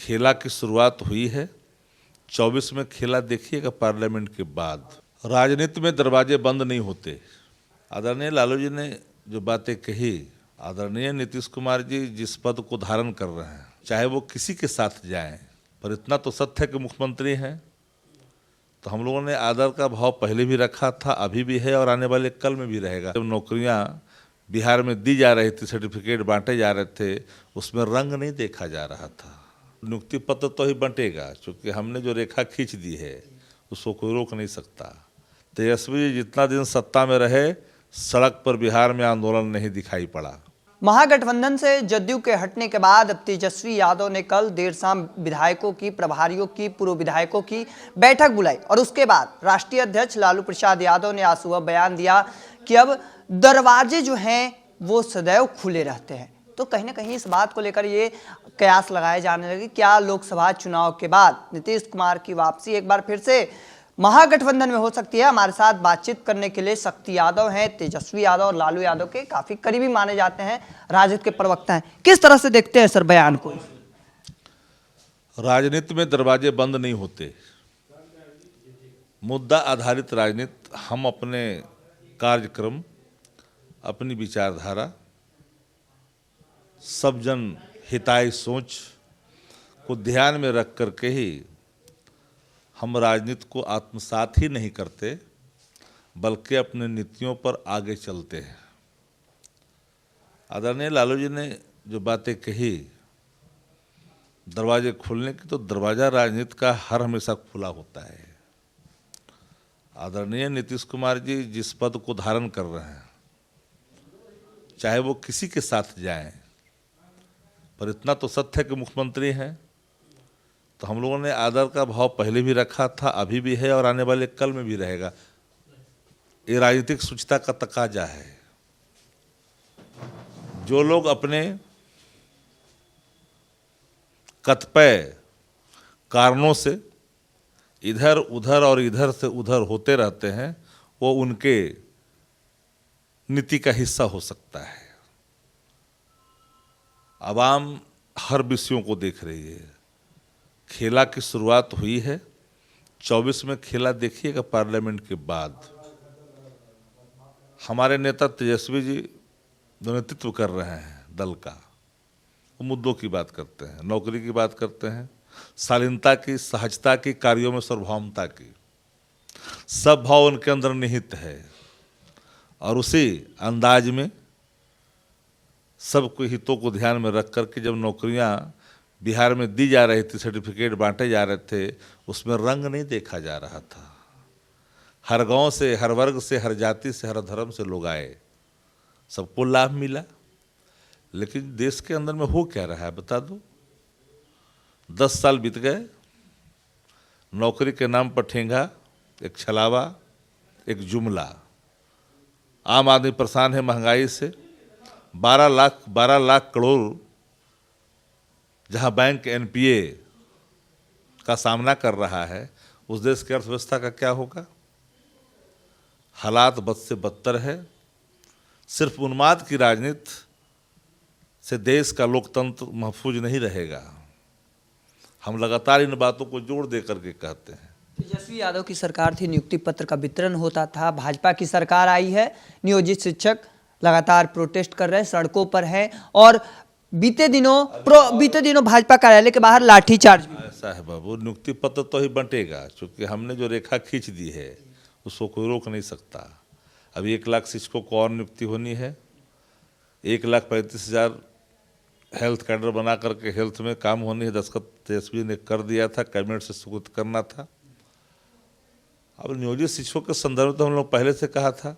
खेला की शुरुआत हुई है। 24 में खेला देखिएगा पार्लियामेंट के बाद। राजनीति में दरवाजे बंद नहीं होते। आदरणीय लालू जी ने जो बातें कही, आदरणीय नीतीश कुमार जी जिस पद को धारण कर रहे हैं, चाहे वो किसी के साथ जाएं, पर इतना तो सत्य है कि मुख्यमंत्री हैं। तो हम लोगों ने आदर का भाव पहले भी रखा था, अभी भी है और आने वाले कल में भी रहेगा। जब नौकरियां बिहार में दी जा रही थी, सर्टिफिकेट बांटे जा रहे थे, उसमें रंग नहीं देखा जा रहा था। नियुक्ति पत्र तो ही बंटेगा, क्योंकि हमने जो रेखा खींच दी है उसको कोई रोक नहीं सकता। तेजस्वी जी जितना दिन सत्ता में रहे, सड़क पर बिहार में आंदोलन नहीं दिखाई पड़ा। महागठबंधन से जदयू के हटने के बाद अब तेजस्वी यादव ने कल देर शाम विधायकों की, प्रभारियों की, पूर्व विधायकों की बैठक बुलाई और उसके बाद राष्ट्रीय अध्यक्ष लालू प्रसाद यादव ने आज सुबह बयान दिया कि अब दरवाजे जो हैं वो सदैव खुले रहते हैं। तो कहीं ना कहीं इस बात को लेकर ये कयास लगाए जाने लगे, क्या लोकसभा चुनाव के बाद नीतीश कुमार की वापसी एक बार फिर से महागठबंधन में हो सकती है। हमारे साथ बातचीत करने के लिए शक्ति यादव हैं, तेजस्वी यादव और लालू यादव के काफी करीबी माने जाते हैं, राजद के प्रवक्ता हैं। किस तरह से देखते हैं सर बयान को? राजनीति में दरवाजे बंद नहीं होते। मुद्दा आधारित राजनीति, हम अपने कार्यक्रम, अपनी विचारधारा, सब जन हिताई सोच को ध्यान में रख करके ही हम राजनीति को आत्मसात ही नहीं करते, बल्कि अपने नीतियों पर आगे चलते हैं। आदरणीय लालू जी ने जो बातें कही दरवाजे खोलने की, तो दरवाज़ा राजनीति का हर हमेशा खुला होता है। आदरणीय नीतीश कुमार जी जिस पद को धारण कर रहे हैं, चाहे वो किसी के साथ जाएं, पर इतना तो सत्य है कि मुख्यमंत्री हैं। तो हम लोगों ने आदर का भाव पहले भी रखा था, अभी भी है और आने वाले कल में भी रहेगा। ये राजनीतिक शुचिता का तकाजा है। जो लोग अपने कतिपय कारणों से इधर उधर और इधर से उधर होते रहते हैं, वो उनके नीति का हिस्सा हो सकता है। आवाम हर विषयों को देख रही है। खेला की शुरुआत हुई है। 24 में खेला देखिएगा पार्लियामेंट के बाद। हमारे नेता तेजस्वी जी जो नेतृत्व कर रहे हैं दल का, वो मुद्दों की बात करते हैं, नौकरी की बात करते हैं, शालीनता की, सहजता की, कार्यों में सार्वभौमता की। सब भाव उनके अंदर निहित है और उसी अंदाज में सबके हितों को ध्यान में रख करके जब नौकरियां बिहार में दी जा रही थी, सर्टिफिकेट बांटे जा रहे थे, उसमें रंग नहीं देखा जा रहा था। हर गांव से, हर वर्ग से, हर जाति से, हर धर्म से लोग आए, सबको लाभ मिला। लेकिन देश के अंदर में हो क्या रहा है बता दो। 10 साल बीत गए, नौकरी के नाम पर ठेंगा, एक छलावा, एक जुमला। आम आदमी परेशान है महंगाई से। 12 लाख करोड़ जहां बैंक एनपीए का सामना कर रहा है, उस देश की अर्थव्यवस्था का क्या होगा? हालात बद से बदतर है। सिर्फ उन्माद की राजनीति से देश का लोकतंत्र महफूज नहीं रहेगा। हम लगातार इन बातों को जोड़ दे करके कहते हैं। तेजस्वी यादव की सरकार थी, नियुक्ति पत्र का वितरण होता था। भाजपा की सरकार आई है, नियोजित शिक्षक लगातार प्रोटेस्ट कर रहे हैं, सड़कों पर हैं और बीते दिनों भाजपा कार्यालय के बाहर लाठीचार्ज भी। ऐसा है बाबू, नियुक्ति पत्र तो ही बंटेगा, क्योंकि हमने जो रेखा खींच दी है उसको कोई रोक नहीं सकता। अभी 1 लाख शिक्षकों को और नियुक्ति होनी है। 1,35,000 हेल्थ कैडर बना करके हेल्थ में काम होनी है। दस्तखत तेजस्वी ने कर दिया था, कैबिनेट से स्वीकृत करना था। अब नियोजित शिक्षकों के संदर्भ में तो हम लोग पहले से कहा था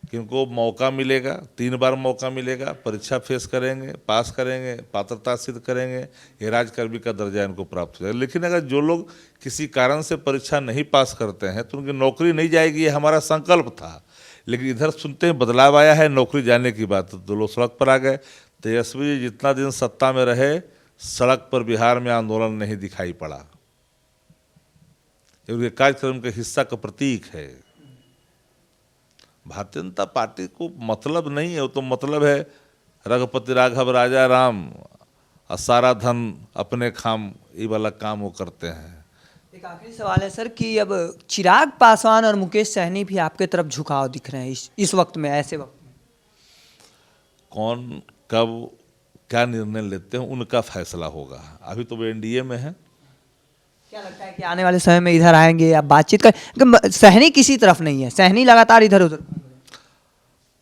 कि इनको मौका मिलेगा, 3 बार मौका मिलेगा, परीक्षा फेस करेंगे, पास करेंगे, पात्रता सिद्ध करेंगे, ये राजकर्मी का दर्जा इनको प्राप्त हो जाएगा। लेकिन अगर जो लोग किसी कारण से परीक्षा नहीं पास करते हैं तो उनकी नौकरी नहीं जाएगी, ये हमारा संकल्प था। लेकिन इधर सुनते हैं बदलाव आया है, नौकरी जाने की बात, तो लोग सड़क पर आ गए। तेजस्वी जी जितना दिन सत्ता में रहे, सड़क पर बिहार में आंदोलन नहीं दिखाई पड़ा। ये उनके कार्यक्रम के हिस्सा का प्रतीक है। भारतीय जनता पार्टी को मतलब नहीं है, वो तो मतलब है रघुपति राघव राजा राम और सारा धन अपने खाम ये वाला काम वो करते हैं। एक आखिरी सवाल है सर कि अब चिराग पासवान और मुकेश सहनी भी आपके तरफ झुकाव दिख रहे हैं इस वक्त में, ऐसे वक्त में। कौन कब क्या निर्णय लेते हैं उनका फैसला होगा। अभी तो वो एनडीए में है। क्या लगता है कि आने वाले समय में इधर आएंगे या बातचीत कर? सहनी किसी तरफ नहीं है, सहनी लगातार इधर उधर।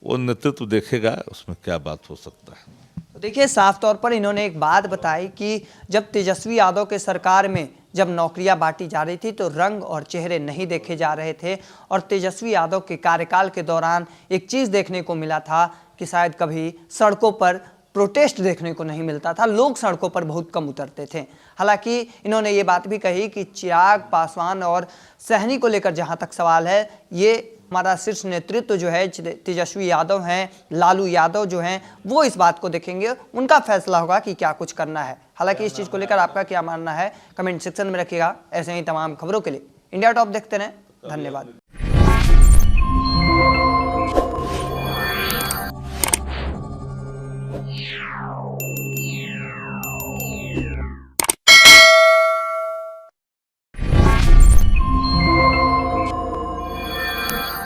वो नेतृत्व देखेगा उसमें क्या बात हो सकता है। तो देखिए, साफ तौर पर इन्होंने एक बात बताई कि जब तेजस्वी यादव के सरकार में जब नौकरियां बांटी जा रही थी तो रंग और चेहरे नहीं देखे जा रहे थे, और तेजस्वी यादव के कार्यकाल के दौरान एक चीज़ देखने को मिला था कि शायद कभी सड़कों पर प्रोटेस्ट देखने को नहीं मिलता था, लोग सड़कों पर बहुत कम उतरते थे। हालांकि इन्होंने ये बात भी कही कि चिराग पासवान और सहनी को लेकर जहां तक सवाल है, ये हमारा शीर्ष नेतृत्व जो है तेजस्वी यादव हैं, लालू यादव जो हैं, वो इस बात को देखेंगे, उनका फैसला होगा कि क्या कुछ करना है। हालांकि इस चीज़ को लेकर आपका क्या मानना है कमेंट सेक्शन में रखिएगा। ऐसे ही तमाम खबरों के लिए इंडिया टॉप देखते रहें। धन्यवाद।